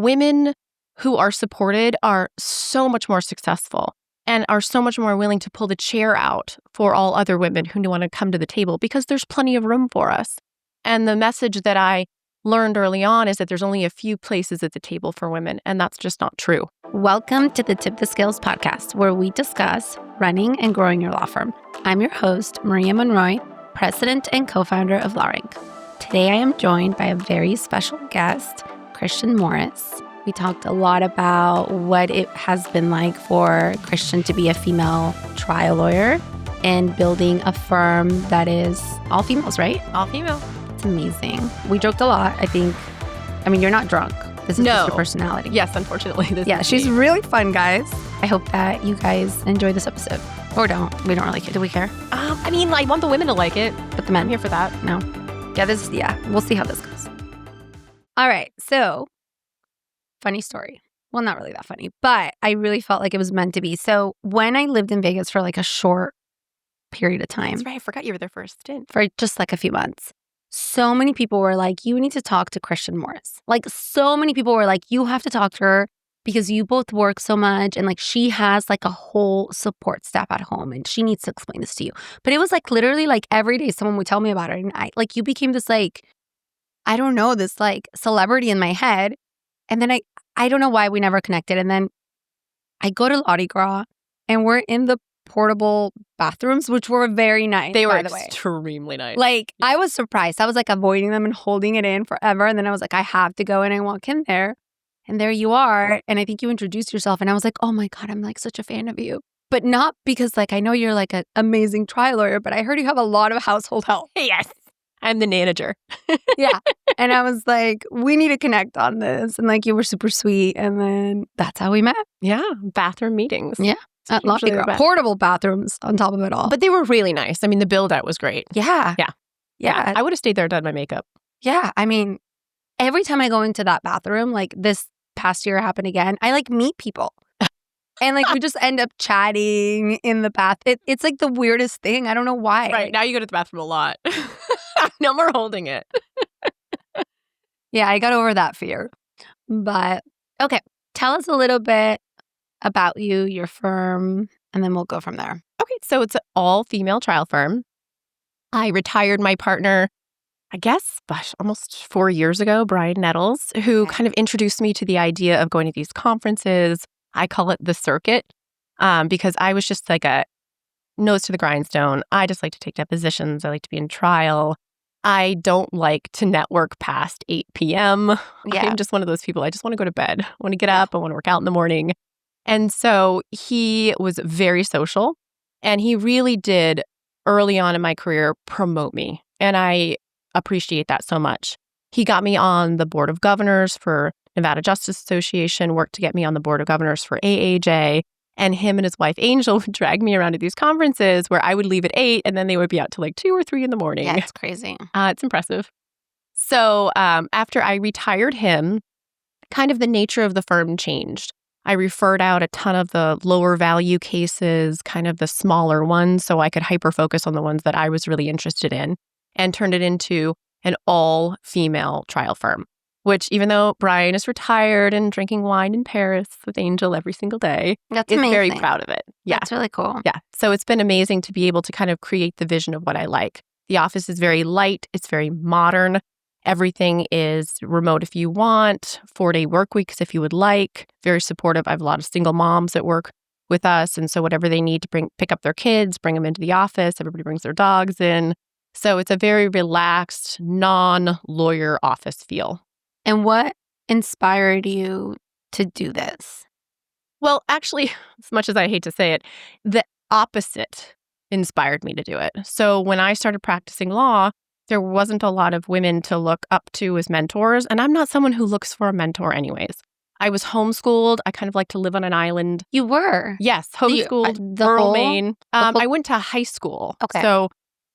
women who are supported are so much more successful and are so much more willing to pull the chair out for all other women who want to come to the table because there's plenty of room for us. And the message that I learned early on is that there's only a few places at the table for women, and that's just not true. Welcome to the Tip the Scales podcast, where we discuss running and growing your law firm. I'm your host, Maria Monroy, president and co-founder of LawRank. Today, I am joined by a very special guest, Christian Morris. We talked a lot about what it has been like for Christian to be a female trial lawyer and building a firm that is all females, right? All female. It's amazing. We joked a lot, I think. I mean, you're not drunk. This is just your personality. Yes, unfortunately. She's really fun, guys. I hope that you guys enjoy this episode. Or don't. We don't really care. Do we care? I want the women to like it. But the men? I'm here for that. No. We'll see how this goes. All right. So, funny story. Well, not really that funny, but I really felt like it was meant to be. So, when I lived in Vegas for like a short period of time. That's right. I forgot you were there for a stint. For just like a few months. So many people were like, you need to talk to Christian Morris. Like, so many people were like, you have to talk to her because you both work so much. And like, she has like a whole support staff at home and she needs to explain this to you. But it was like literally like every day someone would tell me about it. And you became this like, I don't know, this like celebrity in my head. And then I don't know why we never connected. And then I go to Mardi Gras and we're in the portable bathrooms, which were very nice. They were by the way. Extremely nice. Like, I was surprised. I was like avoiding them and holding it in forever. And then I was like, I have to go. And I walk in there and there you are. And I think you introduced yourself. And I was like, oh my God, I'm like such a fan of you. But not because like, I know you're like an amazing trial lawyer, but I heard you have a lot of household help. Yes. I'm the nanager. Yeah. And I was like, we need to connect on this. And like, you were super sweet. And then that's how we met. Yeah. Bathroom meetings. Yeah. At Mardi Gras. Portable bathrooms on top of it all. But they were really nice. I mean, the build out was great. Yeah. Yeah. Yeah. I would have stayed there and done my makeup. Yeah. I mean, every time I go into that bathroom, like this past year happened again, I like meet people. And like we just end up chatting in the bath. It's like the weirdest thing. I don't know why. Right. Now you go to the bathroom a lot. No more holding it. Yeah, I got over that fear. But okay, tell us a little bit about you, your firm, and then we'll go from there. Okay, so it's an all-female trial firm. I retired my partner, I guess, almost 4 years ago, Brian Nettles, who kind of introduced me to the idea of going to these conferences. I call it the circuit because I was just like a nose to the grindstone. I just like to take depositions. I like to be in trial. I don't like to network past 8 p.m. Yeah. I'm just one of those people. I just want to go to bed. I want to get up. I want to work out in the morning. And so he was very social, and he really did, early on in my career, promote me. And I appreciate that so much. He got me on the board of governors for Nevada Justice Association, worked to get me on the board of governors for AAJ, and him and his wife, Angel, would drag me around to these conferences where I would leave at 8, and then they would be out till like 2 or 3 in the morning. Yeah, it's crazy. It's impressive. So after I retired him, kind of the nature of the firm changed. I referred out a ton of the lower value cases, kind of the smaller ones, so I could hyper-focus on the ones that I was really interested in, and turned it into an all-female trial firm, which even though Brian is retired and drinking wine in Paris with Angel every single day, That's is amazing. very proud of it. Yeah. That's really cool. Yeah. So it's been amazing to be able to kind of create the vision of what I like. The office is very light. It's very modern. Everything is remote if you want, 4-day work weeks if you would like, very supportive. I have a lot of single moms that work with us. And so whatever they need to pick up their kids, bring them into the office. Everybody brings their dogs in. So it's a very relaxed, non-lawyer office feel. And what inspired you to do this? Well, actually, as much as I hate to say it, the opposite inspired me to do it. So when I started practicing law, there wasn't a lot of women to look up to as mentors. And I'm not someone who looks for a mentor anyways. I was homeschooled. I kind of like to live on an island. You were? Yes, homeschooled, rural Maine. I went to high school. Okay. So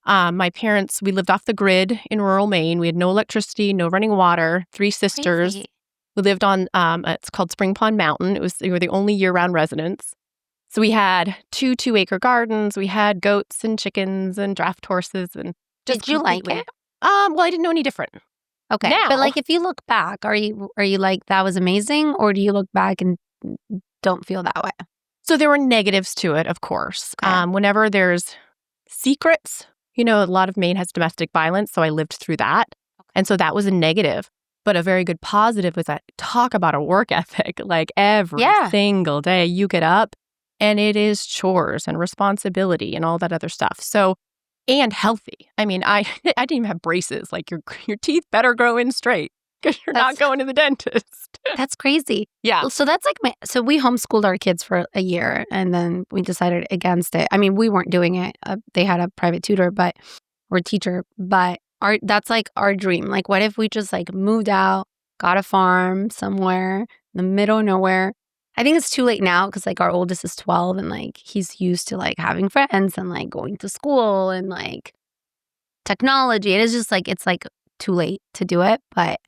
my parents, we lived off the grid in rural Maine. We had no electricity, no running water, 3 sisters. Crazy. We lived on, it's called Spring Pond Mountain. We were the only year-round residents. So we had 2 2-acre gardens. We had goats and chickens and draft horses and Did you like it? Well, I didn't know any different. Okay. Now, But like if you look back, are you like that was amazing, or do you look back and don't feel that way? so there were negatives to it, of course. Okay. Whenever there's secrets, a lot of Maine has domestic violence, so I lived through that. And so that was a negative. But a very good positive was that talk about a work ethic. Like every Yeah. single day you get up and it is chores and responsibility and all that other stuff. So, and healthy. I mean, I I didn't even have braces. Like your teeth better grow in straight because you're not That's going to the dentist. that's crazy. Yeah. So that's like so we homeschooled our kids for a year and then we decided against it. I mean, we weren't doing it. They had a private tutor, or teacher, but that's like our dream. Like, what if we just like moved out, got a farm somewhere in the middle of nowhere? I think it's too late now because like our oldest is 12 and like he's used to like having friends and like going to school and like technology. It is just like it's like too late to do it. But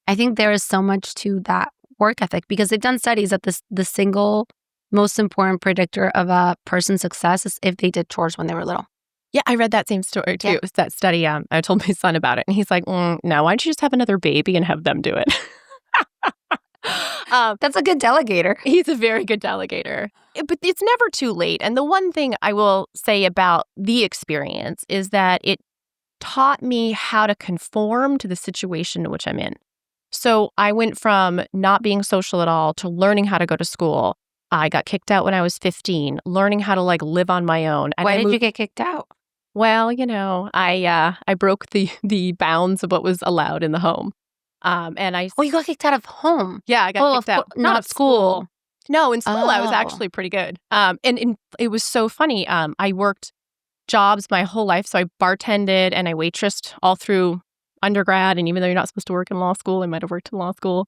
I think there is so much to that work ethic because they've done studies that the single most important predictor of a person's success is if they did chores when they were little. Yeah, I read that same story too. Yeah. It was that study. I told my son about it, and he's like, no, why don't you just have another baby and have them do it? That's a good delegator. He's a very good delegator. But it's never too late. And the one thing I will say about the experience is that it taught me how to conform to the situation in which I'm in. So I went from not being social at all to learning how to go to school. I got kicked out when I was 15, learning how to like live on my own. And Why did you get kicked out? Well, I broke the bounds of what was allowed in the home. And I Oh, you got kicked out of home. Yeah, I got kicked out. Not of school. No, in school I was Oh. actually pretty good. And it was so funny. I worked jobs my whole life, so I bartended and I waitressed all through undergrad. And even though you're not supposed to work in law school, I might have worked in law school.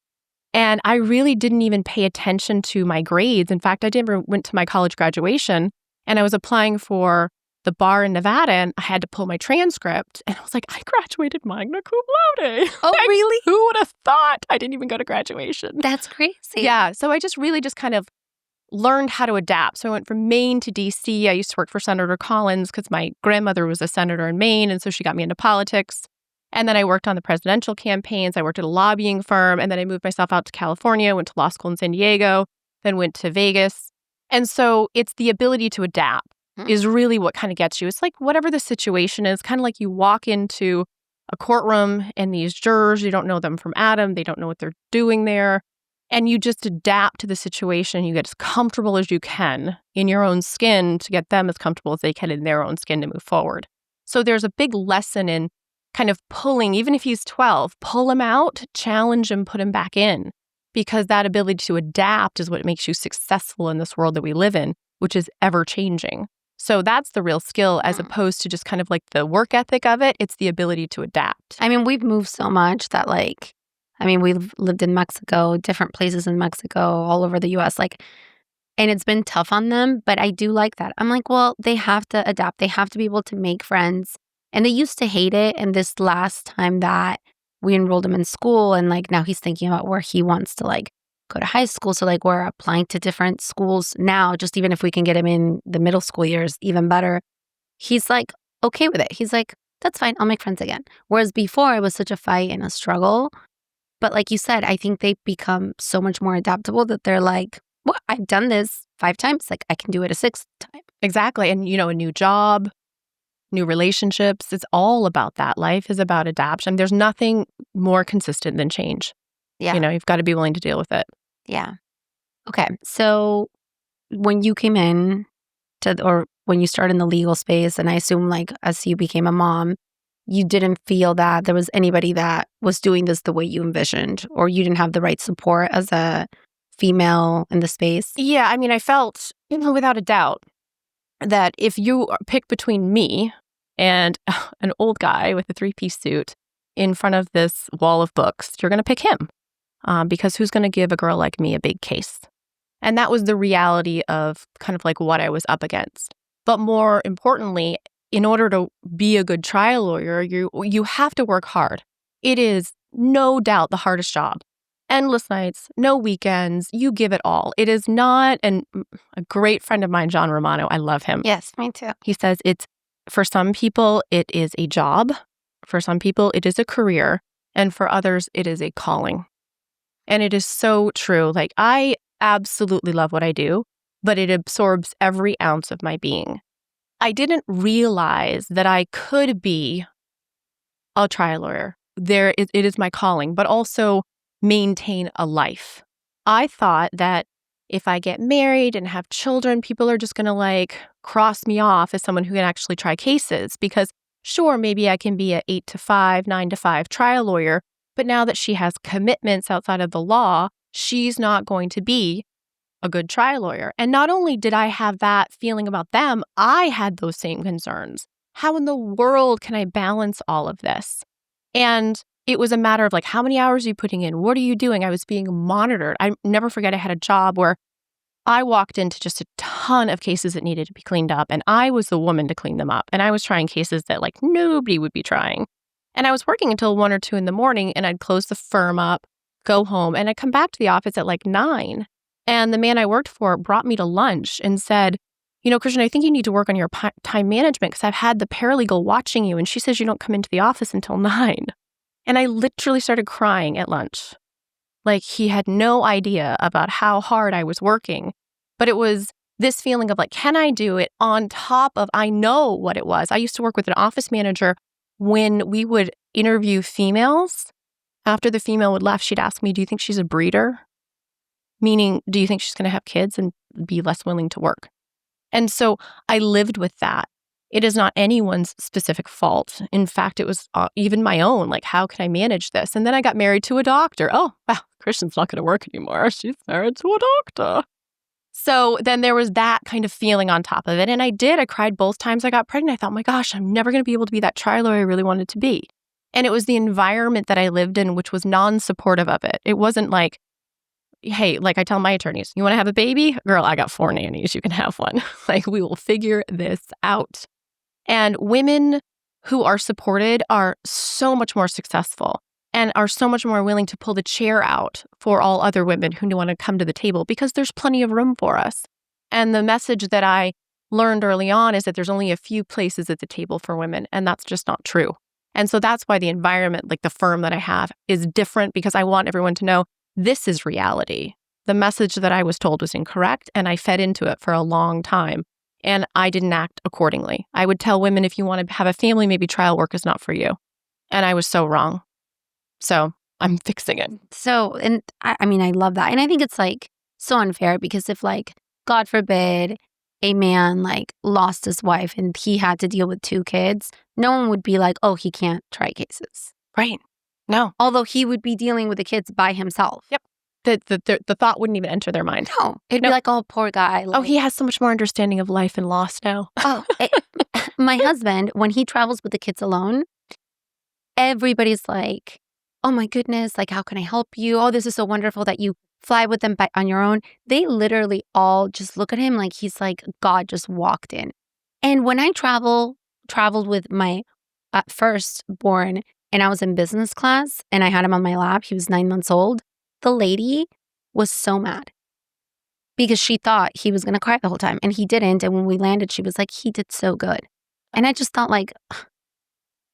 And I really didn't even pay attention to my grades. In fact, I never went to my college graduation, and I was applying for the bar in Nevada, and I had to pull my transcript. And I was like, I graduated magna cum laude. Oh, Like, really? who would have thought? I didn't even go to graduation. That's crazy. Yeah. So I just really just kind of learned how to adapt. So I went from Maine to D.C. I used to work for Senator Collins because my grandmother was a senator in Maine. And so she got me into politics. And then I worked on the presidential campaigns. I worked at a lobbying firm. And then I moved myself out to California, went to law school in San Diego, then went to Vegas. And so it's the ability to adapt is really what kind of gets you. It's like whatever the situation is, kind of like you walk into a courtroom and these jurors, you don't know them from Adam. They don't know what they're doing there. And you just adapt to the situation. You get as comfortable as you can in your own skin to get them as comfortable as they can in their own skin to move forward. So there's a big lesson in kind of pulling, even if he's 12, pull him out, challenge him, put him back in. Because that ability to adapt is what makes you successful in this world that we live in, which is ever changing. So that's the real skill as opposed to just kind of like the work ethic of it. It's the ability to adapt. I mean, we've moved so much that we've lived in Mexico, different places in Mexico, all over the US, and it's been tough on them, but I do like that. I'm like, well, they have to adapt. They have to be able to make friends. And they used to hate it. And this last time that we enrolled him in school and now he's thinking about where he wants to go to high school. So we're applying to different schools now, just even if we can get him in the middle school years, even better. He's okay with it. He's like, that's fine. I'll make friends again. Whereas before it was such a fight and a struggle. But like you said, I think they become so much more adaptable that they're like, well, I've done this 5 times. I can do it a 6th time. Exactly. And, a new job, new relationships. It's all about that. Life is about adaptation. There's nothing more consistent than change. Yeah. You've got to be willing to deal with it. Yeah. Okay. So when you came in or when you started in the legal space, and I assume as you became a mom, you didn't feel that there was anybody that was doing this the way you envisioned, or you didn't have the right support as a female in the space? Yeah. I mean, I felt, without a doubt that if you pick between me and an old guy with a 3-piece suit in front of this wall of books, you're going to pick him. Because who's going to give a girl like me a big case? And that was the reality of kind of what I was up against. But more importantly, in order to be a good trial lawyer, you have to work hard. It is no doubt the hardest job. Endless nights, no weekends, you give it all. It is not, and a great friend of mine, John Romano, I love him. Yes, me too. He says for some people, it is a job. For some people, it is a career. And for others, it is a calling. And it is so true. Like, I absolutely love what I do, but it absorbs every ounce of my being. I didn't realize that I could be a trial lawyer. It is my calling, but also maintain a life. I thought that if I get married and have children, people are just going to like cross me off as someone who can actually try cases because sure, maybe I can be a 8 to 5, 9 to 5 trial lawyer, but now that she has commitments outside of the law, she's not going to be a good trial lawyer. And not only did I have that feeling about them, I had those same concerns. How in the world can I balance all of this? And it was a matter of like, how many hours are you putting in? What are you doing? I was being monitored. I never forget I had a job where I walked into just a ton of cases that needed to be cleaned up, and I was the woman to clean them up. And I was trying cases that like nobody would be trying. And I was working until 1 or 2 in the morning, and I'd close the firm up, go home, and I'd come back to the office at like 9. And the man I worked for brought me to lunch and said, Christian, I think you need to work on your time management because I've had the paralegal watching you, and she says you don't come into the office until 9. And I literally started crying at lunch. Like, he had no idea about how hard I was working. But it was this feeling of like, can I do it on top of, I know what it was. I used to work with an office manager when we would interview females. After the female would left, she'd ask me, do you think she's a breeder? Meaning, do you think she's going to have kids and be less willing to work? And so I lived with that. It is not anyone's specific fault. In fact, it was even my own. Like, how can I manage this? And then I got married to a doctor. Oh, wow, Christian's not going to work anymore. She's married to a doctor. So then there was that kind of feeling on top of it. And I cried both times I got pregnant. I thought, my gosh, I'm never going to be able to be that trial lawyer I really wanted to be. And it was the environment that I lived in, which was non-supportive of it. It wasn't like, hey, like I tell my attorneys, you want to have a baby? Girl, I got 4 nannies. You can have one. Like, we will figure this out. And women who are supported are so much more successful and are so much more willing to pull the chair out for all other women who want to come to the table because there's plenty of room for us. And the message that I learned early on is that there's only a few places at the table for women, and that's just not true. And so that's why the environment, like the firm that I have, is different because I want everyone to know this is reality. The message that I was told was incorrect, and I fed into it for a long time. And I didn't act accordingly. I would tell women, if you want to have a family, maybe trial work is not for you. And I was so wrong. So I'm fixing it. So, and I mean, I love that. And I think it's like so unfair because if like, God forbid, a man like lost his wife and he had to deal with 2 kids, no one would be like, oh, he can't try cases. Right. No. Although he would be dealing with the kids by himself. Yep. The thought wouldn't even enter their mind. No. It'd be like, oh, poor guy. Like, oh, he has so much more understanding of life and loss now. My husband, when he travels with the kids alone, everybody's like, oh my goodness, like, how can I help you? Oh, this is so wonderful that you fly with them on your own. They literally all just look at him like he's like God just walked in. And when I traveled with my firstborn and I was in business class and I had him on my lap, he was 9 months old. The lady was so mad because she thought he was going to cry the whole time and he didn't. And when we landed, she was like, he did so good. And I just thought like,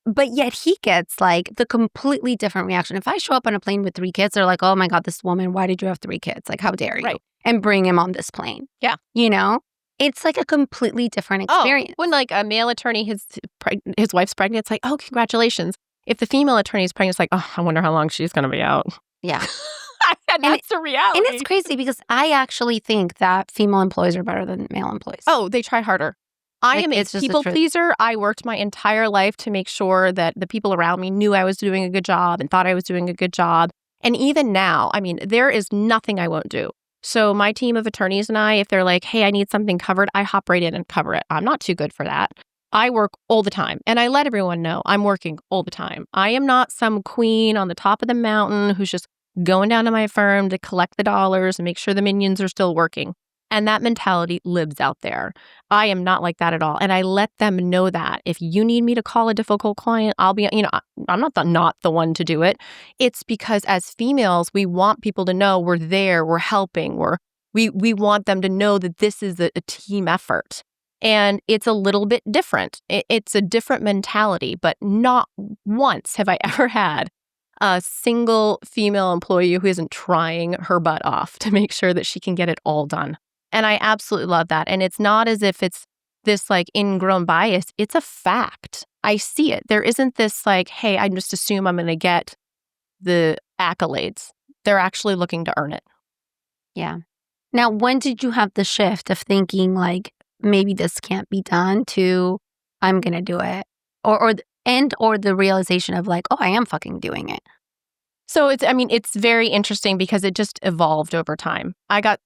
but yet he gets like the completely different reaction. If I show up on a plane with 3 kids, they're like, oh my God, this woman, why did you have 3 kids? Like, how dare you? Right. And bring him on this plane. Yeah. It's like a completely different experience. When like a male attorney, his wife's pregnant, it's like, oh, congratulations. If the female attorney is pregnant, it's like, oh, I wonder how long she's going to be out. Yeah. And that's the reality. And it's crazy because I actually think that female employees are better than male employees. Oh, they try harder. I am a people pleaser. I worked my entire life to make sure that the people around me knew I was doing a good job and thought I was doing a good job. And even now, I mean, there is nothing I won't do. So my team of attorneys and I, if they're like, hey, I need something covered, I hop right in and cover it. I'm not too good for that. I work all the time. And I let everyone know I'm working all the time. I am not some queen on the top of the mountain who's just going down to my firm to collect the dollars and make sure the minions are still working. And that mentality lives out there. I am not like that at all. And I let them know that. If you need me to call a difficult client, I'll be, I'm not the one to do it. It's because as females, we want people to know we're there, we're helping, we want them to know that this is a team effort. And it's a little bit different. It's a different mentality, but not once have I ever had a single female employee who isn't trying her butt off to make sure that she can get it all done. And I absolutely love that. And it's not as if it's this like ingrown bias. It's a fact. I see it. There isn't this like, hey, I just assume I'm going to get the accolades. They're actually looking to earn it. Yeah. Now, when did you have the shift of thinking like, maybe this can't be done to I'm going to do it? Or the realization of like, oh, I am fucking doing it. So it's very interesting because it just evolved over time. I got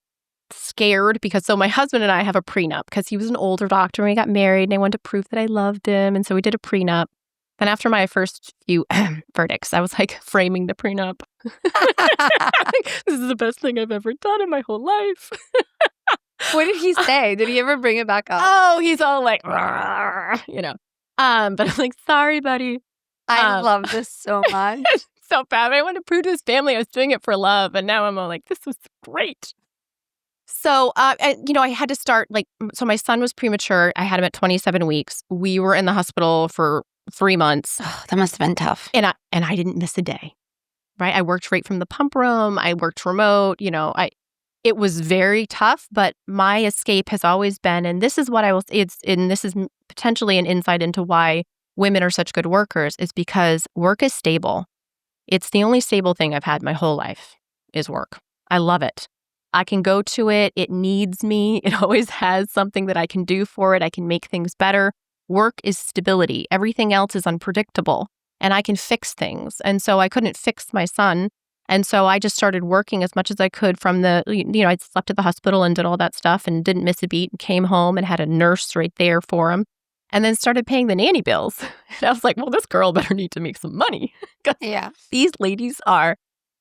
scared because my husband and I have a prenup because he was an older doctor and we got married and I wanted to prove that I loved him. And so we did a prenup. And after my first few verdicts, I was like framing the prenup. This is the best thing I've ever done in my whole life. What did he say? Did he ever bring it back up? Oh, he's all like, you know. But I'm like, sorry, buddy. I love this so much. So bad. I wanted to prove to his family I was doing it for love. And now I'm all like, this was great. So, I had to start so my son was premature. I had him at 27 weeks. We were in the hospital for 3 months. Oh, that must have been tough. And I didn't miss a day, right? I worked right from the pump room. I worked remote. It was very tough, but my escape has always been, and this is what this is potentially an insight into why women are such good workers, is because work is stable. It's the only stable thing I've had my whole life is work. I love it. I can go to it. It needs me. It always has something that I can do for it. I can make things better. Work is stability. Everything else is unpredictable, and I can fix things. And so I couldn't fix my son. And so I just started working as much as I could from I slept at the hospital and did all that stuff and didn't miss a beat and came home and had a nurse right there for him and then started paying the nanny bills. And I was like, well, this girl better need to make some money. Yeah. These ladies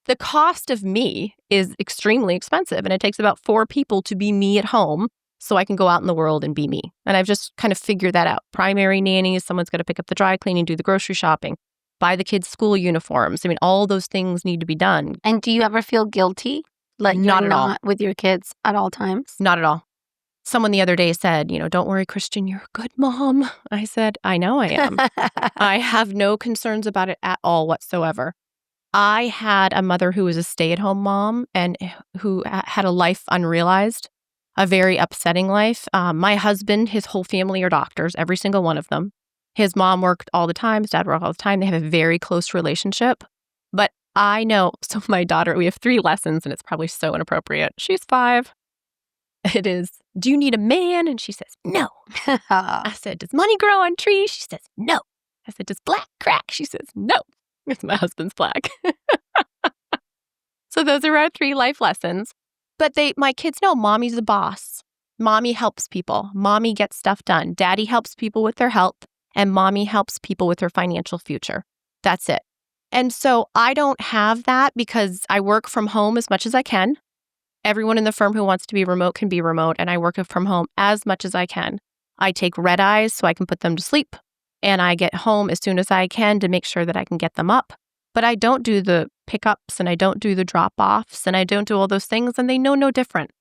the cost of me is extremely expensive. And it takes about 4 people to be me at home so I can go out in the world and be me. And I've just kind of figured that out. Primary nannies, someone's got to pick up the dry cleaning, do the grocery shopping, buy the kids' school uniforms. All those things need to be done. And do you ever feel guilty? Like not you're at all not with your kids at all times? Not at all. Someone the other day said, don't worry, Christian, you're a good mom. I said, I know I am. I have no concerns about it at all whatsoever. I had a mother who was a stay-at-home mom and who had a life unrealized, a very upsetting life. My husband, his whole family are doctors, every single one of them. His mom worked all the time. His dad worked all the time. They have a very close relationship. But I know, so my daughter, we have 3 lessons and it's probably so inappropriate. She's 5. It is, do you need a man? And she says, no. I said, does money grow on trees? She says, no. I said, does black crack? She says, no. It's my husband's black. So those are our 3 life lessons. But my kids know mommy's the boss. Mommy helps people. Mommy gets stuff done. Daddy helps people with their health. And mommy helps people with their financial future. That's it. And so I don't have that because I work from home as much as I can. Everyone in the firm who wants to be remote can be remote, and I work from home as much as I can. I take red eyes so I can put them to sleep, and I get home as soon as I can to make sure that I can get them up. But I don't do the pickups, and I don't do the drop-offs, and I don't do all those things, and they know no different.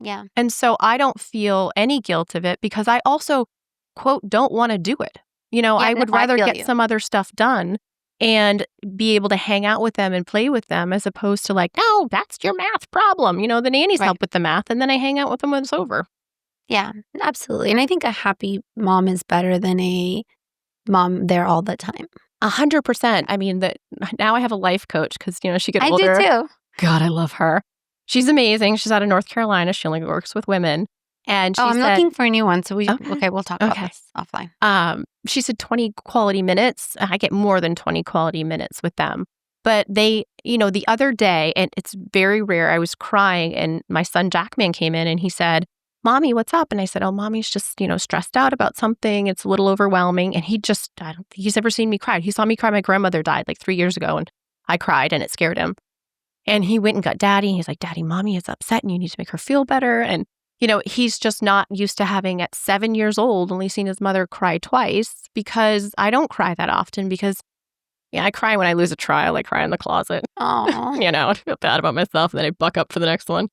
Yeah. And so I don't feel any guilt of it because I also, quote, don't want to do it. I would rather get some other stuff done and be able to hang out with them and play with them as opposed to like, no, that's your math problem. The nannies help with the math and then I hang out with them when it's over. Yeah, absolutely. And I think a happy mom is better than a mom there all the time. 100%. Now I have a life coach because, she gets older. I do too. God, I love her. She's amazing. She's out of North Carolina. She only works with women. And she I'm said, looking for a new one. So we'll talk about this offline. She said 20 quality minutes. I get more than 20 quality minutes with them. But they, the other day, and it's very rare, I was crying and my son Jackman came in and he said, Mommy, what's up? And I said, oh, Mommy's just, stressed out about something. It's a little overwhelming. And I don't think he's ever seen me cry. He saw me cry. My grandmother died like 3 years ago and I cried and it scared him. And he went and got Daddy. And he's like, Daddy, Mommy is upset and you need to make her feel better. And he's just not used to having at 7 years old only seen his mother cry twice because I don't cry that often because, I cry when I lose a trial. I cry in the closet. Oh. I feel bad about myself and then I buck up for the next one.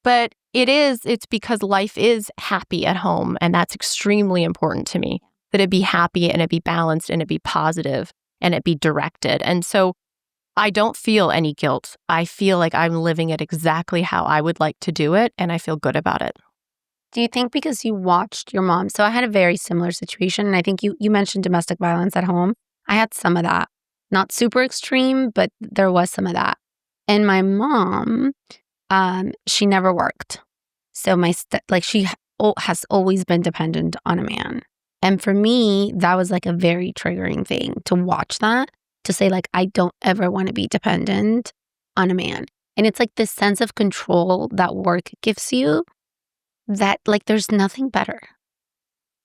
But it's because life is happy at home and that's extremely important to me, that it be happy and it be balanced and it be positive and it be directed. And so I don't feel any guilt. I feel like I'm living it exactly how I would like to do it, and I feel good about it. Do you think because you watched your mom? So I had a very similar situation, and I think you mentioned domestic violence at home. I had some of that. Not super extreme, but there was some of that. And my mom, she never worked. So has always been dependent on a man. And for me, that was like a very triggering thing to watch that, to say like, I don't ever want to be dependent on a man. And it's like this sense of control that work gives you that like there's nothing better.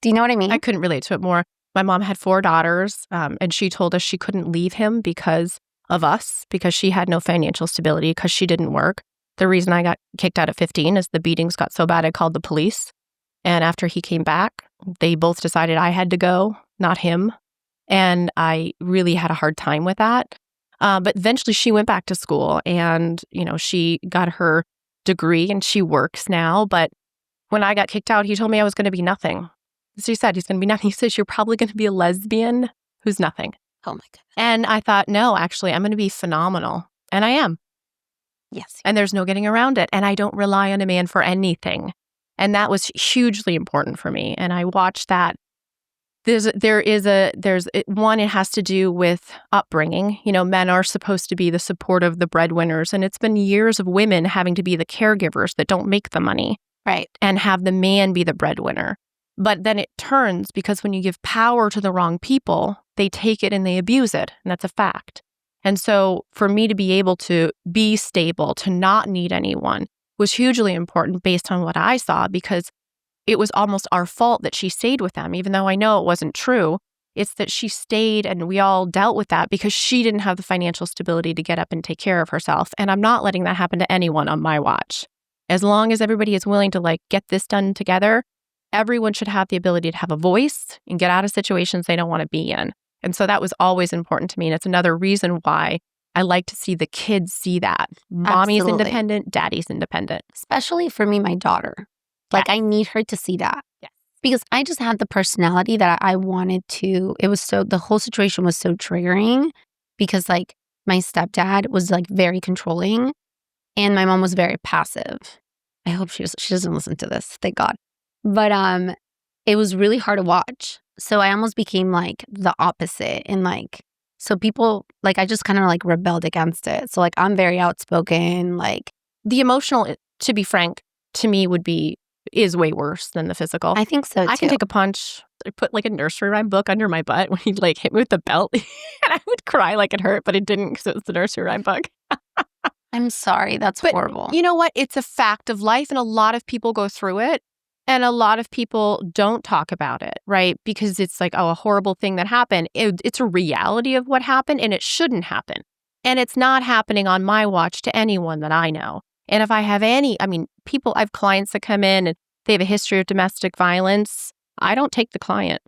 Do you know what I mean? I couldn't relate to it more. My mom had 4 daughters, and she told us she couldn't leave him because of us, because she had no financial stability, because she didn't work. The reason I got kicked out at 15 is the beatings got so bad I called the police. And after he came back, they both decided I had to go, not him. And I really had a hard time with that. But eventually she went back to school and, she got her degree and she works now. But when I got kicked out, he told me I was going to be nothing. So he said he's going to be nothing. He says, you're probably going to be a lesbian who's nothing. Oh my goodness. And I thought, no, actually, I'm going to be phenomenal. And I am. Yes. And there's no getting around it. And I don't rely on a man for anything. And that was hugely important for me. And I watched that. One, it has to do with upbringing. Men are supposed to be the supportive, the breadwinners. And it's been years of women having to be the caregivers that don't make the money. Right. And have the man be the breadwinner. But then it turns, because when you give power to the wrong people, they take it and they abuse it. And that's a fact. And so for me to be able to be stable, to not need anyone, was hugely important based on what I saw, because it was almost our fault that she stayed with them, even though I know it wasn't true. It's that she stayed and we all dealt with that because she didn't have the financial stability to get up and take care of herself. And I'm not letting that happen to anyone on my watch. As long as everybody is willing to get this done together, everyone should have the ability to have a voice and get out of situations they don't want to be in. And so that was always important to me. And it's another reason why I like to see the kids see that. Mommy's Absolutely. independent, daddy's independent. Especially for me, my daughter. Like, I need her to see that. Yes. Because I just had the personality that I wanted to. The whole situation was so triggering because my stepdad was very controlling and my mom was very passive. I hope she doesn't listen to this. Thank God. But it was really hard to watch. So I almost became the opposite. And so people, I just kind of rebelled against it. So I'm very outspoken. The emotional, to be frank, to me is way worse than the physical. I think so too. I can take a punch. I put a nursery rhyme book under my butt when he'd hit me with the belt. And I would cry like it hurt, but it didn't because it was the nursery rhyme book. I'm sorry. That's horrible. You know what? It's a fact of life, and a lot of people go through it. And a lot of people don't talk about it, right? Because it's a horrible thing that happened. It's a reality of what happened, and it shouldn't happen. And it's not happening on my watch to anyone that I know. And if I have I have clients that come in and they have a history of domestic violence. I don't take the client.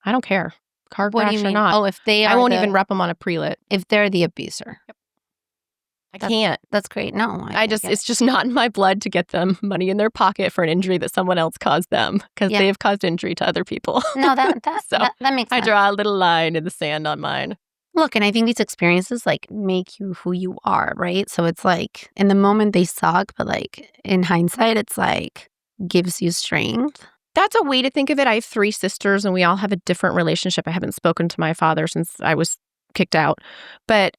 I don't care. Car What do crash you or mean? not. Oh, if they are I won't even rep them on a pre-lit. If they're the abuser. Yep. I can't. That's great. No, it's just not in my blood to get them money in their pocket for an injury that someone else caused them, because they have caused injury to other people. No, that makes sense. I draw a little line in the sand on mine. Look, and I think these experiences make you who you are, right? So it's in the moment they suck, but in hindsight, it's gives you strength. That's a way to think of it. I have 3 sisters and we all have a different relationship. I haven't spoken to my father since I was kicked out, but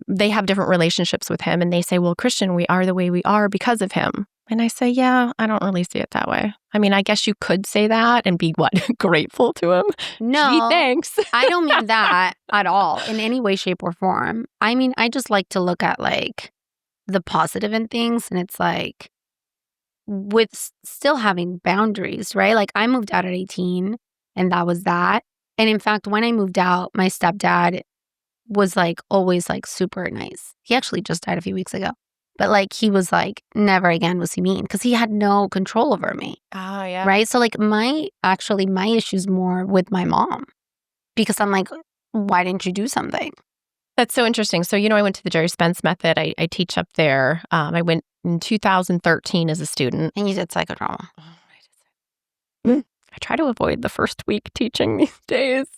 they have different relationships with him, and they say, well, Christian, we are the way we are because of him. And I say, yeah, I don't really see it that way. I guess you could say that and be grateful to him. No, gee, thanks. I don't mean that at all in any way, shape, or form. I just like to look at the positive in things, and it's with still having boundaries, right? I moved out at 18, and that was that. And in fact, when I moved out, my stepdad was always super nice. He actually just died a few weeks ago. But he was never again was he mean, because he had no control over me. Oh, yeah. Right? So my issue's more with my mom, because I'm why didn't you do something? That's so interesting. So, I went to the Jerry Spence method. I teach up there. I went in 2013 as a student. And you did psychodrama. I try to avoid the first week teaching these days.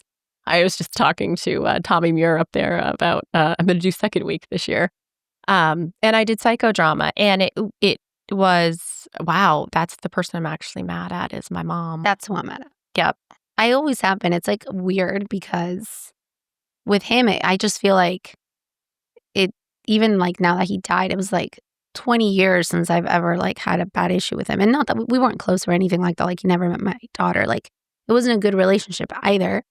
I was just talking to Tommy Muir up there about I'm going to do second week this year. And I did psychodrama, and it was, wow, that's the person I'm actually mad at is my mom. That's who I'm at. Yep. I always have been. It's like weird because with him, I just feel like it, even like now that he died, it was like 20 years since I've ever like had a bad issue with him. And not that we weren't close or anything like that. Like he never met my daughter. Like it wasn't a good relationship either.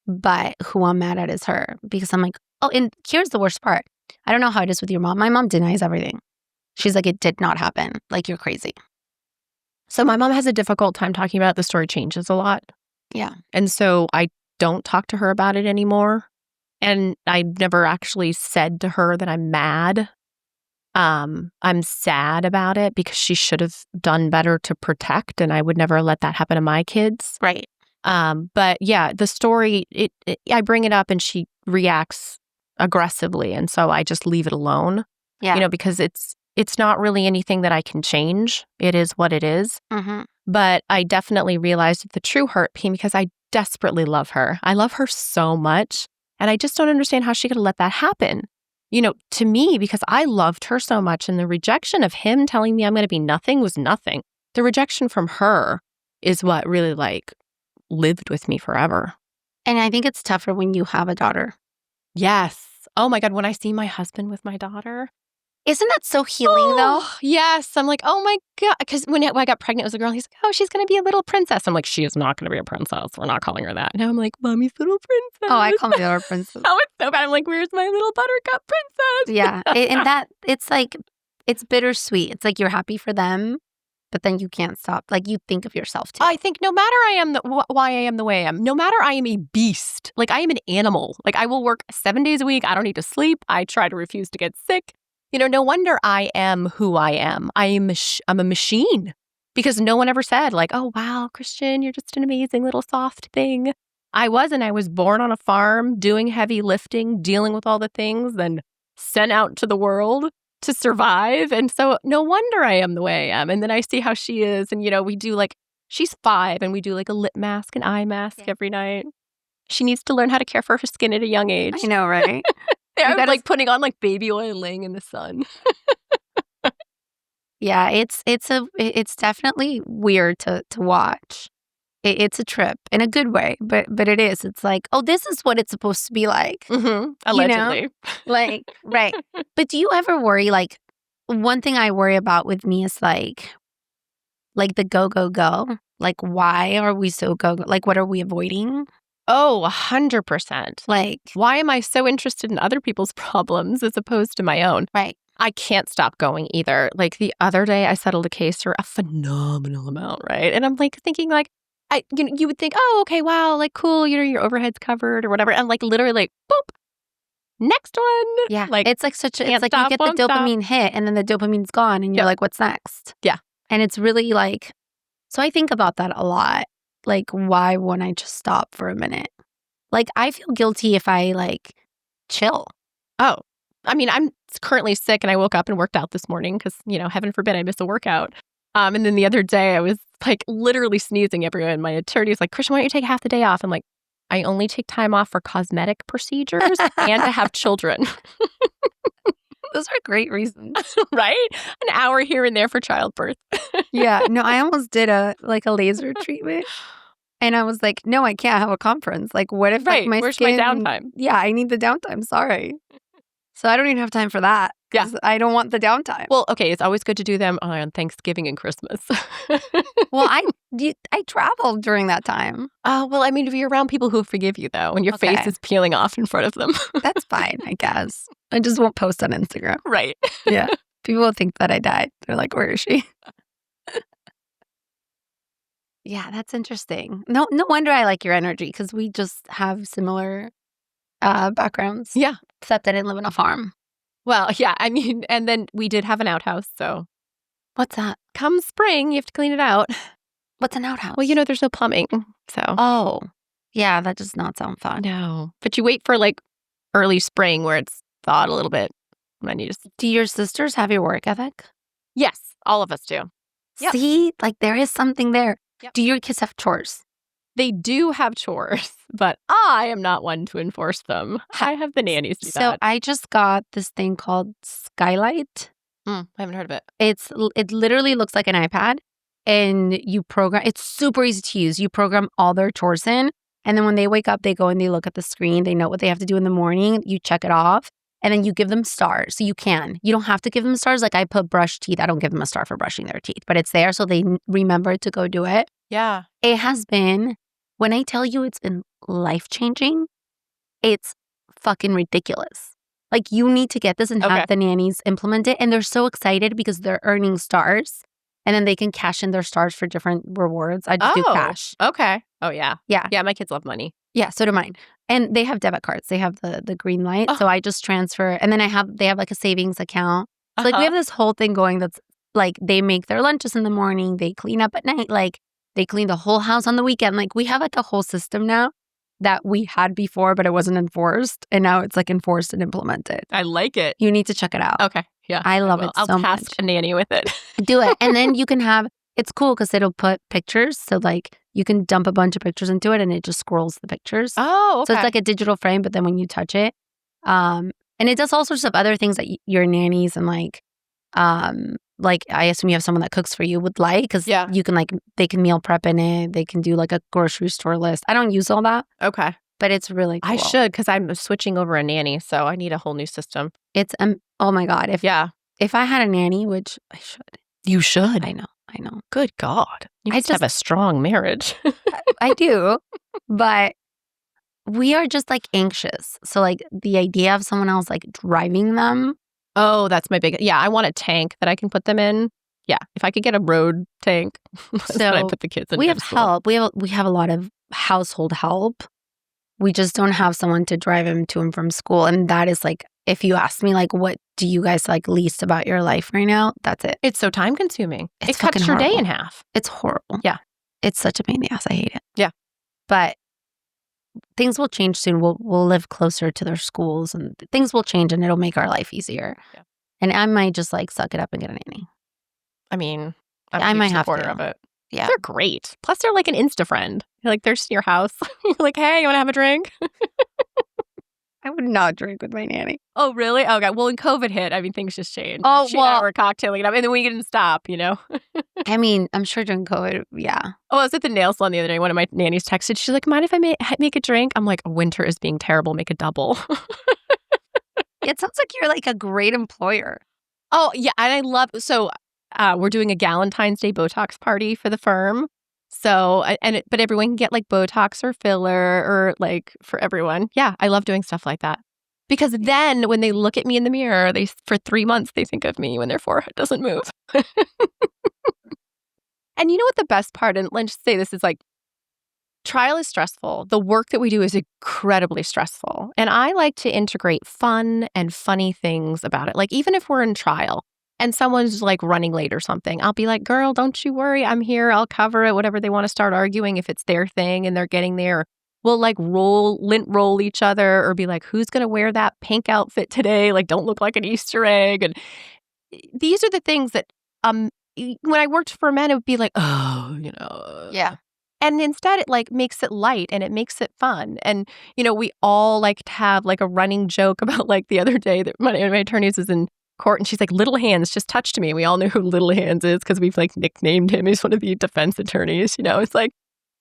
But who I'm mad at is her because I'm like, oh, and here's the worst part. I don't know how it is with your mom. My mom denies everything. She's like, it did not happen. Like, you're crazy. So my mom has a difficult time talking about it. The story changes a lot. Yeah. And so I don't talk to her about it anymore. And I've never actually said to her that I'm mad. I'm sad about it because she should have done better to protect, and I would never let that happen to my kids. Right. But yeah, the story, I bring it up and she reacts aggressively. And so I just leave it alone, Yeah. because it's not really anything that I can change. It is what it is. Mm-hmm. But I definitely realized the true hurt came because I desperately love her. I love her so much. And I just don't understand how she could have let that happen, to me, because I loved her so much. And the rejection of him telling me I'm going to be nothing was nothing. The rejection from her is what really lived with me forever. And I think it's tougher when you have a daughter. Yes. Oh my God. When I see my husband with my daughter. Isn't that so healing though? Yes. I'm like, oh my God. Because when I got pregnant with a girl, he's like, oh, she's going to be a little princess. I'm like, she is not going to be a princess. We're not calling her that. And I'm like, mommy's little princess. Oh, I call my daughter princess. Oh, it's so bad. I'm like, where's my little buttercup princess? Yeah. And that, it's like, it's bittersweet. It's like you're happy for them, but then you can't stop. Like you think of yourself too. I think no matter why I am the way I am, no matter I am a beast, like I am an animal. Like I will work 7 days a week. I don't need to sleep. I try to refuse to get sick. No wonder I am who I am. I'm a machine because no one ever said like, oh, wow, Christian, you're just an amazing little soft thing. I wasn't. I was born on a farm doing heavy lifting, dealing with all the things, then sent out to the world to survive. And so no wonder I am the way I am. And then I see how she is. And, we do she's 5 and we do a lip mask and eye mask every night. She needs to learn how to care for her skin at a young age. I know, right? I was putting on baby oil and laying in the sun. Yeah, it's definitely weird to watch. It's a trip in a good way, but it is. It's like, oh, this is what it's supposed to be like. Mm-hmm. Allegedly. Right. But do you ever worry, one thing I worry about with me is like the go, go, go. Like, why are we so go? Like, what are we avoiding? Oh, 100%. Like, why am I so interested in other people's problems as opposed to my own? Right. I can't stop going either. Like the other day, I settled a case for a phenomenal amount, right? And I'm thinking you would think, oh, okay, wow, cool, your overhead's covered or whatever. And literally boop, next one. Yeah. It's like it's like stop, you get the dopamine hit and then the dopamine's gone and you're like, what's next? Yeah. And it's really so I think about that a lot. Like, why won't I just stop for a minute? Like, I feel guilty if I chill. Oh, I mean, I'm currently sick and I woke up and worked out this morning because, heaven forbid I miss a workout. And then the other day I was literally sneezing everywhere. And my attorney's like, Christian, why don't you take half the day off? I'm like, I only take time off for cosmetic procedures and to have children. Those are great reasons. Right? An hour here and there for childbirth. Yeah. No, I almost did a laser treatment. And I was like, no, I can't have a conference. Like, what if my where's skin... my downtime? Yeah, I need the downtime. Sorry. So I don't even have time for that. Yeah. I don't want the downtime. Well, okay, it's always good to do them on Thanksgiving and Christmas. Well, I traveled during that time. Oh, well, I mean, if you're around people who forgive you, though, and your face is peeling off in front of them. That's fine, I guess. I just won't post on Instagram. Right. Yeah. People will think that I died. They're like, where is she? Yeah, that's interesting. No wonder I like your energy because we just have similar backgrounds. Yeah. Except I didn't live on a farm. Well, yeah, I mean, and then we did have an outhouse, so. What's that? Come spring, you have to clean it out. What's an outhouse? Well, there's no plumbing, so. Oh, yeah, that does not sound fun. No. But you wait for early spring where it's thawed a little bit. And then you just. Do your sisters have your work ethic? Yes, all of us do. Yep. See, there is something there. Yep. Do your kids have chores? They do have chores, but I am not one to enforce them. I have the nannies do So that. I just got this thing called Skylight. I haven't heard of it. It literally looks like an iPad, and you program. It's super easy to use. You program all their chores in, and then when they wake up, they go and they look at the screen. They know what they have to do in the morning. You check it off, and then you give them stars. So you don't have to give them stars. Like I put brush teeth. I don't give them a star for brushing their teeth, but it's there so they remember to go do it. Yeah. It has been, when I tell you it's been life-changing, it's fucking ridiculous. Like, you need to get this and have the nannies implement it. And they're so excited because they're earning stars. And then they can cash in their stars for different rewards. I just do cash. Okay. Oh, yeah. Yeah. Yeah, my kids love money. Yeah, so do mine. And they have debit cards. They have the green light. So I just transfer. And then they have like a savings account. So like we have this whole thing going that's like they make their lunches in the morning. They clean up at night. Like they clean the whole house on the weekend. Like we have like a whole system now that we had before, but it wasn't enforced. And now it's like enforced and implemented. I like it. You need to check it out. Okay. Yeah. I love it so much. I'll task a nanny with it. Do it. And then you can have, it's cool because it'll put pictures. So like you can dump a bunch of pictures into it and it just scrolls the pictures. Oh, okay. So it's like a digital frame, but then when you touch it, and it does all sorts of other things that your nannies and like I assume you have someone that cooks for you would like, because you can they can meal prep in it. They can do like a grocery store list. I don't use all that. Okay. But it's really cool. I should, because I'm switching over a nanny, so I need a whole new system. It's, oh my God. If I had a nanny, which I should. You should. I know. Good God. You just have a strong marriage. I do. But we are just like anxious. So like the idea of someone else like driving them. Oh, that's my big, I want a tank that I can put them in. Yeah. If I could get a road tank, so I put the kids in. We have help. We have a lot of household help. We just don't have someone to drive him to and from school. And that is like, if you ask me, like, what do you guys like least about your life right now? That's it. It's so time consuming. It cuts your day in half. It's horrible. Yeah. It's such a pain in the ass. I hate it. Yeah. But things will change soon. We'll live closer to their schools and things will change and it'll make our life easier. Yeah. And I might just like suck it up and get a nanny. I mean, I might have to. Of it. Yeah. They're great. Plus, they're like an Insta friend. Like, they're just in your house. You're like, hey, you want to have a drink? I would not drink with my nanny. Oh, really? Okay. Well, when COVID hit, I mean, things just changed. Oh, she and I were cocktailing it up, and then we didn't stop, you know? I mean, I'm sure during COVID, yeah. Oh, I was at the nail salon the other day. One of my nannies texted. She's like, mind if I make a drink? I'm like, winter is being terrible. Make a double. It sounds like you're like a great employer. Oh, yeah. And I love, so we're doing a Galentine's Day Botox party for the firm. So, but everyone can get like Botox or filler or like for everyone. Yeah, I love doing stuff like that. Because then when they look at me in the mirror, for 3 months, they think of me when their forehead doesn't move. And you know what the best part, and let's just say this is like, trial is stressful. The work that we do is incredibly stressful. And I like to integrate fun and funny things about it. Like even if we're in trial, and someone's like running late or something, I'll be like, girl, don't you worry. I'm here. I'll cover it. Whatever they want to start arguing, if it's their thing and they're getting there, we'll like lint roll each other or be like, who's going to wear that pink outfit today? Like, don't look like an Easter egg. And these are the things that when I worked for men, it would be like, oh, you know. Yeah. And instead it like makes it light and it makes it fun. And, you know, we all like to have like a running joke about like the other day that my attorneys was in court and she's like, Little Hands just touched me. We all know who Little Hands is because we've like nicknamed him. He's one of the defense attorneys. You know, it's like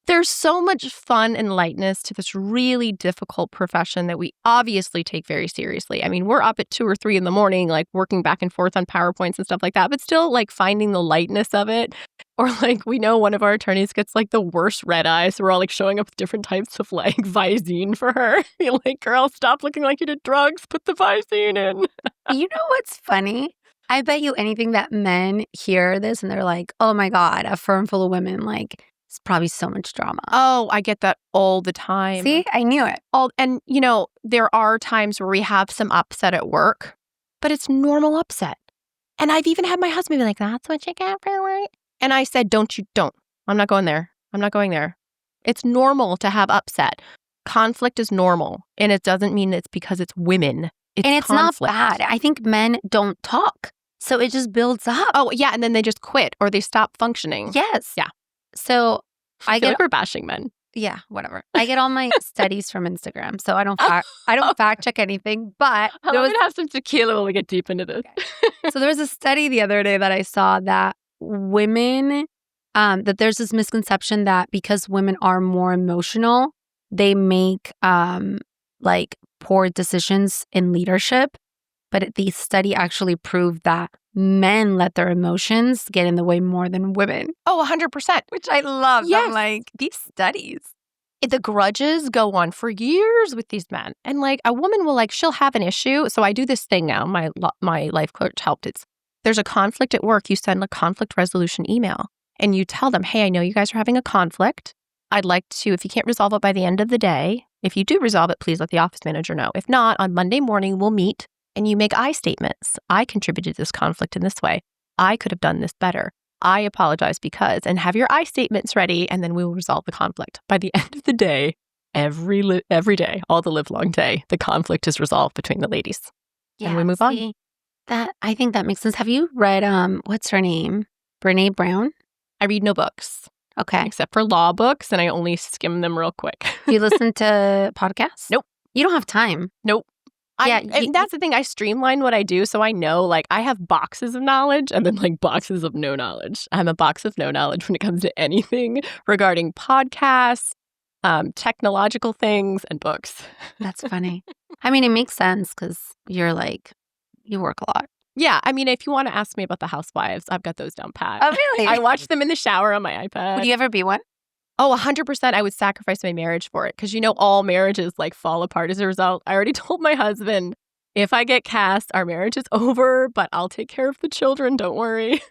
there's so much fun and lightness to this really difficult profession that we obviously take very seriously. I mean, we're up at 2 or 3 in the morning, like working back and forth on PowerPoints and stuff like that, but still like finding the lightness of it. Or like we know one of our attorneys gets like the worst red eye. So we're all like showing up with different types of like Visine for her. You're like, girl, stop looking like you did drugs. Put the Visine in. You know what's funny? I bet you anything that men hear this and they're like, oh my God, a firm full of women, like it's probably so much drama. Oh, I get that all the time. See, I knew it. And you know, there are times where we have some upset at work, but it's normal upset. And I've even had my husband be like, that's what you get for work. And I said, don't. I'm not going there. I'm not going there. It's normal to have upset. Conflict is normal. And it doesn't mean it's because it's women. It's conflict. Not bad. I think men don't talk. So it just builds up. Oh, yeah. And then they just quit or they stop functioning. Yes. Yeah. So I feel like we're bashing men. Yeah, whatever. I get all my studies from Instagram, so I don't fact check anything. But I'm going to have some tequila when we get deep into this. So there was a study the other day that I saw that women, that there's this misconception that because women are more emotional, they make like poor decisions in leadership. But the study actually proved that men let their emotions get in the way more than women. Oh, 100%. Which I love. Yes. I'm like, these studies. The grudges go on for years with these men. And like a woman will she'll have an issue. So I do this thing now. My life coach helped. There's a conflict at work. You send a conflict resolution email and you tell them, hey, I know you guys are having a conflict. I'd like to, if you can't resolve it by the end of the day, if you do resolve it, please let the office manager know. If not, on Monday morning, we'll meet and you make I statements. I contributed to this conflict in this way. I could have done this better. I apologize because, and have your I statements ready, and then we will resolve the conflict. By the end of the day, every day, all the live long day, the conflict is resolved between the ladies. Yeah, and we move on. I think that makes sense. Have you read, what's her name? Brene Brown? I read no books. Okay. Except for law books, and I only skim them real quick. Do you listen to podcasts? Nope. You don't have time. Nope. That's the thing. I streamline what I do, so I know, I have boxes of knowledge and then, boxes of no knowledge. I'm a box of no knowledge when it comes to anything regarding podcasts, technological things, and books. That's funny. I mean, it makes sense because you're you work a lot. Yeah. I mean, if you want to ask me about the housewives, I've got those down pat. Oh, really? I watch them in the shower on my iPad. Would you ever be one? Oh, 100%. I would sacrifice my marriage for it because, all marriages fall apart as a result. I already told my husband, if I get cast, our marriage is over, but I'll take care of the children. Don't worry.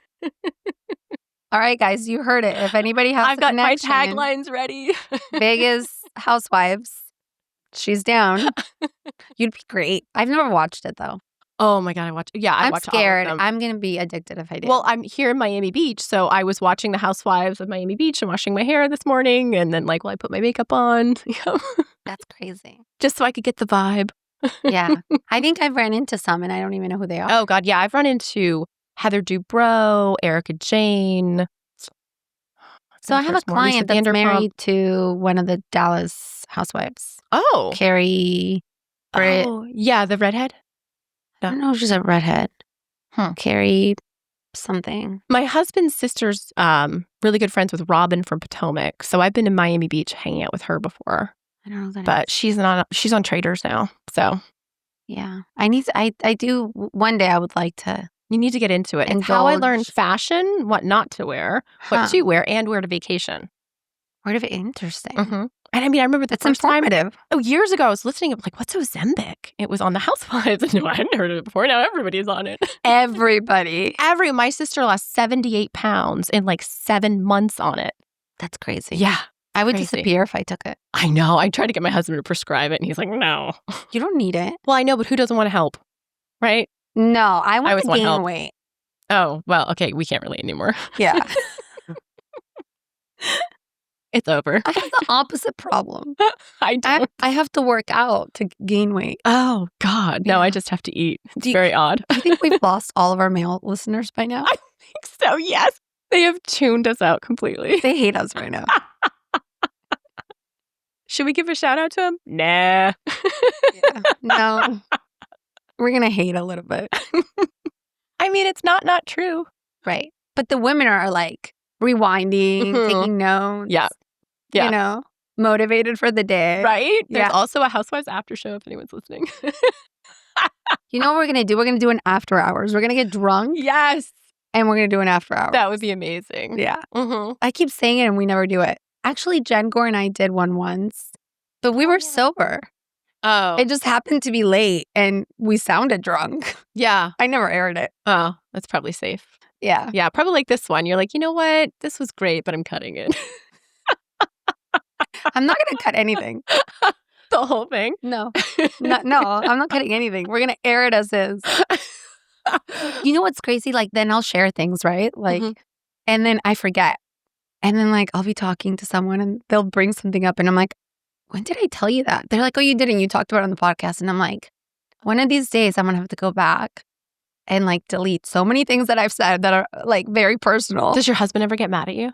All right, guys, you heard it. If anybody has I've got my taglines ready. Vegas housewives, she's down. You'd be great. I've never watched it, though. Oh my God, I watch I'm watch scared. all of them. I'm going to be addicted if I do. Well, I'm here in Miami Beach, so I was watching the Housewives of Miami Beach and washing my hair this morning, and then I put my makeup on. That's crazy. Just so I could get the vibe. Yeah. I think I've ran into some, and I don't even know who they are. Oh God, yeah, I've run into Heather Dubrow, Erica Jane. So I have a client that's married to one of the Dallas housewives. Oh. Carrie Britt. Oh, yeah, the redhead? I don't know if she's a redhead. Carrie something. My husband's sister's really good friends with Robin from Potomac. So I've been in Miami Beach hanging out with her before. I don't know that. But she's on Traders now. So yeah. I do one day I would like to. You need to get into it. It's how I learned fashion, what not to wear, what to wear, and where to vacation. Where to interesting. Mm-hmm. And I mean, I remember the first time. Oh, years ago, I was listening. I'm like, what's Ozempic? It was on the Housewives. No, I hadn't heard of it before. Now everybody's on it. Everybody. My sister lost 78 pounds in 7 months on it. That's crazy. Yeah. I would disappear if I took it. I know. I tried to get my husband to prescribe it, and he's like, no. You don't need it. Well, I know, but who doesn't want to help? Right? No, I want to gain weight. Oh, well, okay. We can't relate anymore. Yeah. It's over. I have the opposite problem. I don't. I have to work out to gain weight. Oh, God. No, I just have to eat. It's very odd. Do you think we've lost all of our male listeners by now? I think so, yes. They have tuned us out completely. They hate us right now. Should we give a shout out to them? Nah. Yeah. No. We're going to hate a little bit. I mean, it's not true. Right. But the women are rewinding, taking notes. Yeah. Motivated for the day. Right? There's also a Housewives after show if anyone's listening. You know what we're going to do? We're going to do an after hours. We're going to get drunk. Yes. And we're going to do an after hours. That would be amazing. Yeah. I keep saying it and we never do it. Actually, Jen Gore and I did one once, but we were sober. Oh. It just happened to be late and we sounded drunk. Yeah. I never aired it. Oh, that's probably safe. Yeah. Yeah, probably like this one. You're like, you know what? This was great, but I'm cutting it. I'm not going to cut anything. The whole thing? No. No, I'm not cutting anything. We're going to air it as is. You know what's crazy? Then I'll share things, right? And then I forget. And then I'll be talking to someone and they'll bring something up and I'm like, when did I tell you that? They're like, oh, you didn't. You talked about it on the podcast. And I'm like, one of these days I'm going to have to go back and delete so many things that I've said that are very personal. Does your husband ever get mad at you?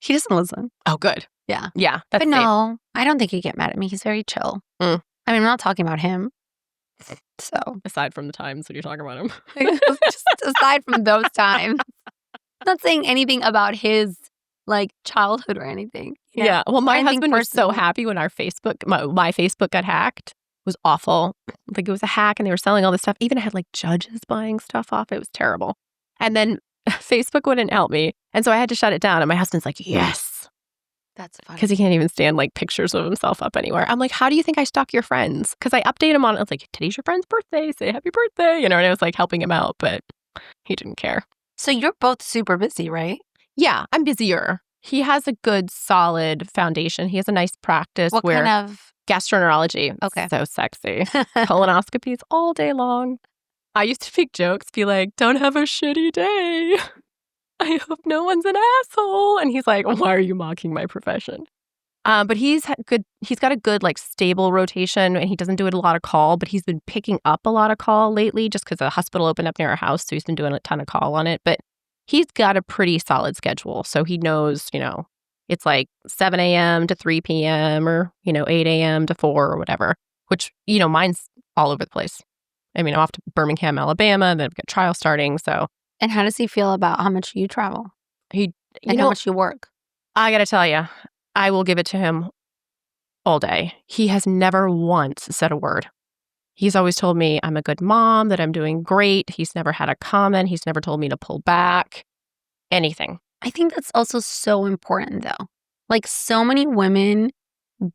He doesn't listen. Oh, good. Yeah. Yeah, that's But safe. no, I don't think he'd get mad at me. He's very chill. Mm. I mean, I'm not talking about him. So, Aside from the times when you're talking about him. just aside from those times, I'm not saying anything about his like childhood or anything. You know? Yeah. Well, my Anything husband was so personal. happy when our my Facebook got hacked. It was awful. Like it was a hack and they were selling all this stuff. Even I had like judges buying stuff off. It was terrible. And then Facebook wouldn't help me. And so I had to shut it down. And my husband's like, yes. That's funny. Because he can't even stand like pictures of himself up anywhere. I'm like, how do you think I stalk your friends? Because I update him on it. It's like, today's your friend's birthday. Say happy birthday. And I was like helping him out, but he didn't care. So you're both super busy, right? Yeah, I'm busier. He has a good, solid foundation. He has a nice practice What where kind of? gastroenterology. Okay. So sexy. Colonoscopies all day long. I used to make jokes, be like, don't have a shitty day. I hope no one's an asshole. And he's like, why are you mocking my profession? But he's got a good, like, stable rotation, and he doesn't do a lot of call, but he's been picking up a lot of call lately just because a hospital opened up near our house, so he's been doing a ton of call on it. But he's got a pretty solid schedule, so he knows, it's like 7 a.m. to 3 p.m. or, 8 a.m. to 4 or whatever, which, mine's all over the place. I mean, I'm off to Birmingham, Alabama, and then I've got trial starting, so. And how does he feel about how much you travel? How much you work? I got to tell you, I will give it to him all day. He has never once said a word. He's always told me I'm a good mom, that I'm doing great. He's never had a comment. He's never told me to pull back, anything. I think that's also so important, though. Like, so many women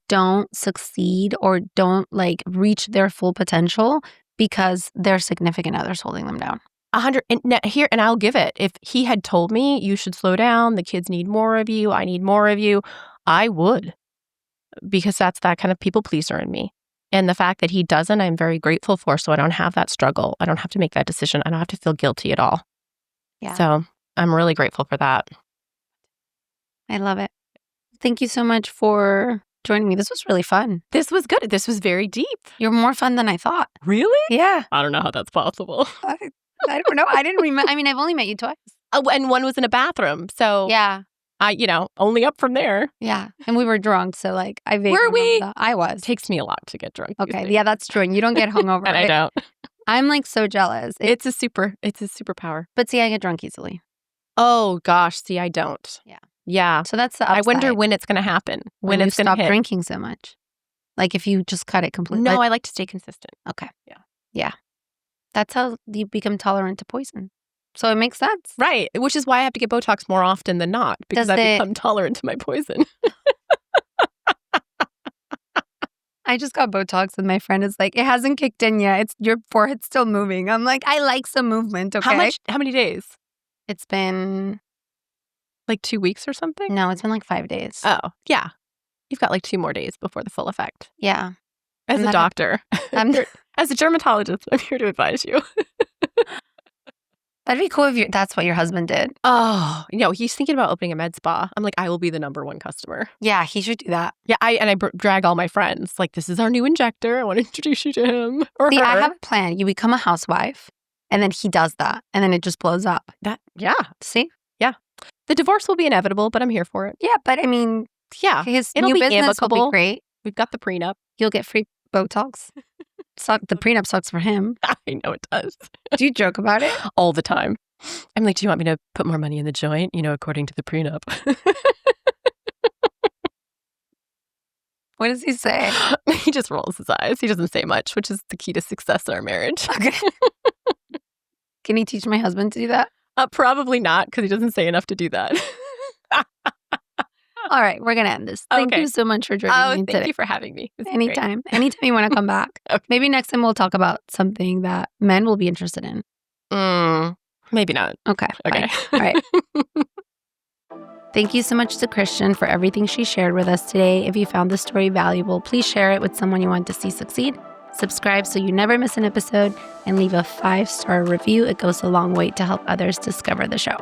don't succeed or don't, like, reach their full potential because their significant other's holding them down. 100 and I'll give it. If he had told me you should slow down, the kids need more of you, I need more of you, I would, because that's that kind of people pleaser in me. And the fact that he doesn't, I'm very grateful for. So I don't have that struggle. I don't have to make that decision. I don't have to feel guilty at all. Yeah. So I'm really grateful for that. I love it. Thank you so much for joining me. This was really fun. This was good. This was very deep. You're more fun than I thought. Really? Yeah. I don't know how that's possible. I don't know. I didn't remember. I mean, I've only met you twice. Oh, and one was in a bathroom. So Yeah. I, only up from there. Yeah. And we were drunk. So, like, I vaguely Were we? remember that. I was. It takes me a lot to get drunk. Okay. Yeah, that's true. And you don't get hungover. And I don't. I'm like so jealous. It's a superpower. But see, I get drunk easily. Oh, gosh. See, I don't. Yeah. Yeah. So that's the I upside. wonder when it's going to happen. When you it's going to stop hit. drinking so much. Like if you just cut it completely. No, I like to stay consistent. Okay. Yeah. Yeah. That's how you become tolerant to poison. So it makes sense. Right. Which is why I have to get Botox more often than not, because I become tolerant to my poison. I just got Botox and my friend is like, it hasn't kicked in yet. Your forehead's still moving. I'm like, I like some movement, okay? How many days? It's been... Like 2 weeks or something? No, it's been like 5 days. Oh, yeah. You've got like 2 more days before the full effect. Yeah. As a doctor, as a dermatologist, I'm here to advise you. That'd be cool if that's what your husband did. Oh, he's thinking about opening a med spa. I'm like, I will be the number one customer. Yeah, he should do that. Yeah, I drag all my friends. Like, this is our new injector. I want to introduce you to him or See, her. I have a plan. You become a housewife, and then he does that, and then it just blows up. Yeah. See? Yeah. The divorce will be inevitable, but I'm here for it. Yeah, but I mean, yeah, his it'll new be business amicable. will be great. We've got the prenup. You'll get free Botox. The prenup sucks for him. I know it does. Do you joke about it? All the time. I'm like, do you want me to put more money in the joint? According to the prenup. What does he say? He just rolls his eyes. He doesn't say much, which is the key to success in our marriage. Okay. Can he teach my husband to do that? Probably not, because he doesn't say enough to do that. All right, we're going to end this. Thank you so much for joining me today. Thank you for having me. Anytime. Anytime you want to come back. Okay. Maybe next time we'll talk about something that men will be interested in. Maybe not. Okay. Okay. All right. Thank you so much to Christian for everything she shared with us today. If you found this story valuable, please share it with someone you want to see succeed. Subscribe so you never miss an episode, and leave a 5-star review. It goes a long way to help others discover the show.